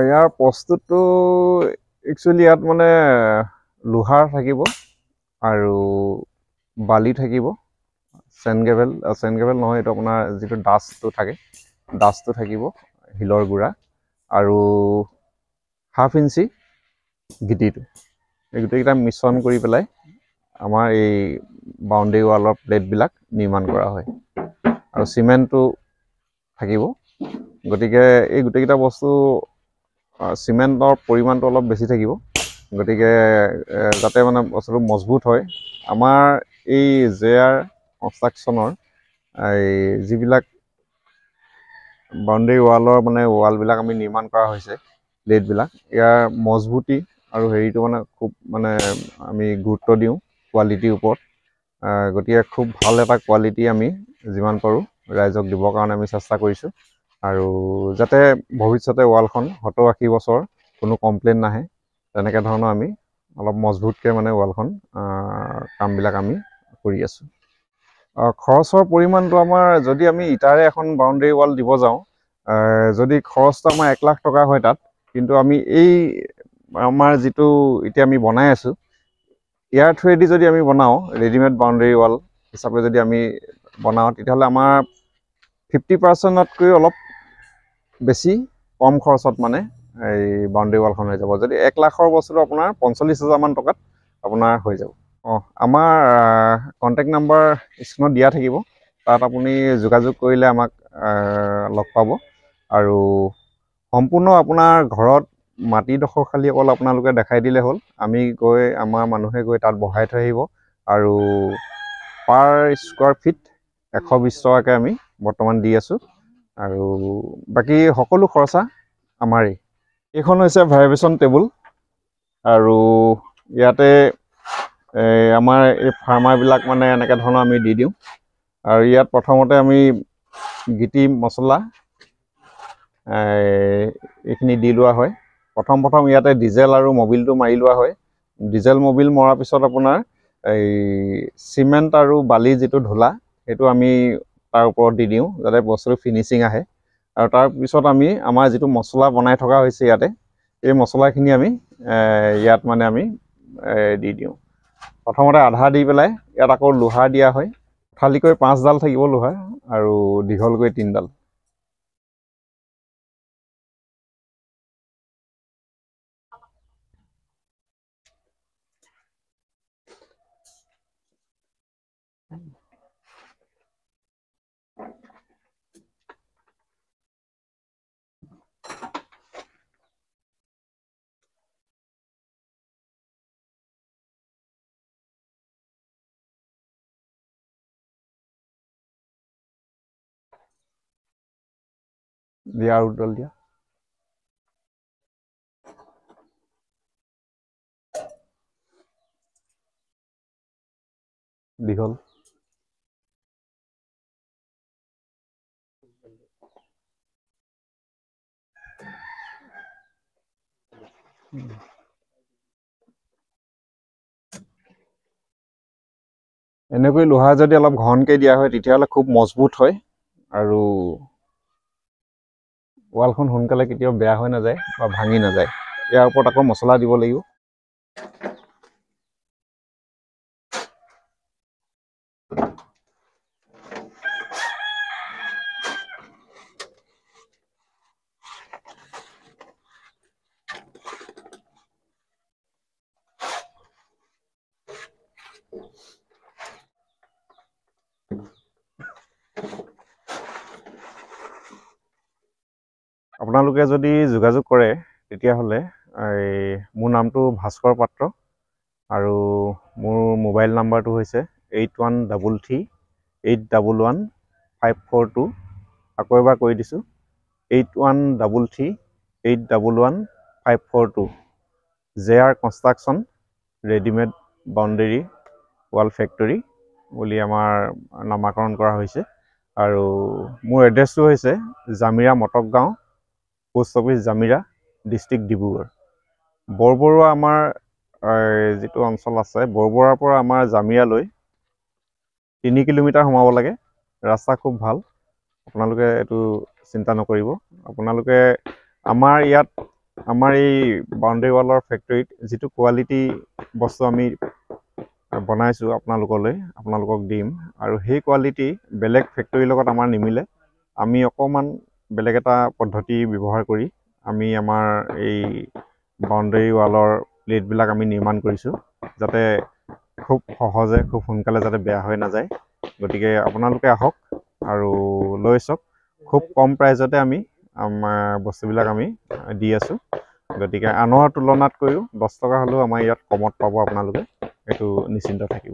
ইয়াৰ প্ৰস্তুতটো actually ইয়াত মানে লোহাৰ থাকিব আৰু বালি থাকিব, চেনগ্ৰেভেল নহয়, এইটো আপোনাৰ যিটো ডাষ্টটো থাকে, ডাষ্টটো থাকিব, শিলৰ গুড়া আৰু ½ ইঞ্চি গিটিটো, এই গোটেইকেইটা মিশ্ৰণ কৰি পেলাই আমাৰ এই বাউণ্ডেৰী ৱালৰ প্লেটবিলাক নিৰ্মাণ কৰা হয়। আৰু চিমেণ্টটো থাকিব। গতিকে এই গোটেইকেইটা বস্তু চিমেণ্টৰ পৰিমাণটো অলপ বেছি থাকিব, গতিকে যাতে মানে বস্তুটো মজবুত হয়। আমাৰ এই JR কনষ্ট্ৰাকশ্যনৰ এই যিবিলাক বাউণ্ডেৰী ৱালৰ মানে ৱালবিলাক আমি নিৰ্মাণ কৰা হৈছে, প্লেটবিলাক, ইয়াৰ মজবুতি আৰু হেৰিটো মানে খুব মানে আমি গুৰুত্ব দিওঁ কোৱালিটিৰ ওপৰত। গতিকে খুব ভাল এটা কোৱালিটি আমি যিমান পাৰোঁ ৰাইজক দিবৰ কাৰণে আমি চেষ্টা কৰিছোঁ, আৰু যাতে ভৱিষ্যতে ৱালখন 70-80 বছৰ কোনো কমপ্লেইন নাহে, তেনেকৈ ধৰণৰ আমি অলপ মজবুতকৈ মানে ৱালখন কামবিলাক আমি কৰি আছোঁ। খৰচৰ পৰিমাণটো আমাৰ, যদি আমি ইটাৰে এখন বাউণ্ডেৰী ৱাল দিব যাওঁ, যদি খৰচটো আমাৰ 1 লাখ টকা হয় তাত, কিন্তু আমি এই আমাৰ যিটো এতিয়া আমি বনাই আছোঁ, ইয়াৰ থ্ৰুৱেদি যদি আমি বনাওঁ, ৰেডিমেড বাউণ্ডেৰী ৱাল হিচাপে যদি আমি বনাওঁ, তেতিয়াহ'লে আমাৰ 50%তকৈ অলপ বেছি কম খৰচত মানে এই বাউণ্ডেৰী ৱালখন হৈ যাব। যদি 1 লাখৰ বস্তুটো আপোনাৰ 45,000 মান টকাত আপোনাৰ হৈ যাব। আমাৰ কণ্টেক্ট নাম্বাৰ স্ক্ৰীণত দিয়া থাকিব, তাত আপুনি যোগাযোগ কৰিলে আমাক লগ পাব। আৰু সম্পূৰ্ণ আপোনাৰ ঘৰত মাটিডোখৰ খালি অকল আপোনালোকে দেখাই দিলে হ'ল, আমি গৈ, আমাৰ মানুহে গৈ তাত বহাই থৈ আহিব। আৰু পাৰ স্কুৱাৰ ফিট 120 টকাকৈ আমি বৰ্তমান দি আছোঁ, আৰু বাকী সকলো খৰচা আমাৰেই। এইখন হৈছে ভাইব্ৰেশ্যন টেবুল, আৰু ইয়াতে আমাৰ এই ফাৰ্মাৰবিলাক মানে এনেকৈ ধৰণৰ আমি দি দিওঁ। আৰু ইয়াত প্ৰথমতে আমি গিটি মছলা এইখিনি দি লোৱা হয়। প্ৰথম ইয়াতে ডিজেল আৰু মবিলটো মাৰি লোৱা হয়। ডিজেল মবিল মৰাৰ পিছত আপোনাৰ এই চিমেণ্ট আৰু বালি যিটো ধূলা, সেইটো আমি তাৰ ওপৰত দি দিওঁ, যাতে বস্তুটো ফিনিচিং আহে। আৰু তাৰপিছত আমি আমাৰ যিটো মছলা বনাই থকা হৈছে ইয়াতে, এই মছলাখিনি আমি ইয়াত মানে আমি দি দিওঁ। প্ৰথমতে আধা দি পেলাই ইয়াত আকৌ লোহাৰ দিয়া হয়। খালীকৈ 5ডাল থাকিব লোহাৰ, আৰু দীঘলকৈ 3ডাল। দিয়া আৰু দুডাল দিয়া। দীঘল। এনেকৈ লোহাৰ যদি অলপ ঘনকৈ দিয়া হয়, তেতিয়াহ'লে খুব মজবুত হয়, আৰু ৱালখন সোনকালে কেতিয়াও বেয়া হৈ নাযায় বা ভাঙি নাযায়। ইয়াৰ ওপৰত আকৌ মছলা দিব লাগিব। আপোনালোকে যদি যোগাযোগ কৰে, তেতিয়াহ'লে মোৰ নামটো ভাস্কৰ পাত্ৰ, আৰু মোৰ মোবাইল নাম্বাৰটো হৈছে 8133811542। আকৌ এবাৰ কৈ দিছোঁ, 8133811542। JR construction readymade boundary wall factory বুলি আমাৰ নামাকৰণ কৰা হৈছে। আৰু মোৰ এড্ৰেছটো হৈছে জামিৰা মটক গাঁও, post office Jamira, district Dibrugarh. Borbarua আমাৰ যিটো অঞ্চল আছে, বৰবৰুৱাৰ পৰা আমাৰ জামিৰালৈ 3 কিলোমিটাৰ সোমাব লাগে। ৰাস্তা খুব ভাল, আপোনালোকে এইটো চিন্তা নকৰিব। আপোনালোকে আমাৰ ইয়াত আমাৰ এই বাউণ্ডেৰী ৱালৰ ফেক্টৰীত যিটো কোৱালিটি বস্তু আমি বনাইছোঁ আপোনালোকক দিম, আৰু সেই কোৱালিটি বেলেগ ফেক্টৰীৰ লগত আমাৰ নিমিলে। আমি অকণমান বেলেগ এটা পদ্ধতি ব্যৱহাৰ কৰি আমি আমাৰ এই বাউণ্ডেৰী ৱালৰ প্লেটবিলাক আমি নিৰ্মাণ কৰিছোঁ, যাতে খুব সহজে খুব সোনকালে যাতে বেয়া হৈ নাযায়। গতিকে আপোনালোকে আহক আৰু লৈ চাওক। খুব কম প্ৰাইজতে আমি আমাৰ বস্তুবিলাক আমি দি আছোঁ। গতিকে আনৰ তুলনাতকৈও 10 টকা হ'লেও আমাৰ ইয়াত কমত পাব আপোনালোকে, এইটো নিশ্চিন্ত থাকিব।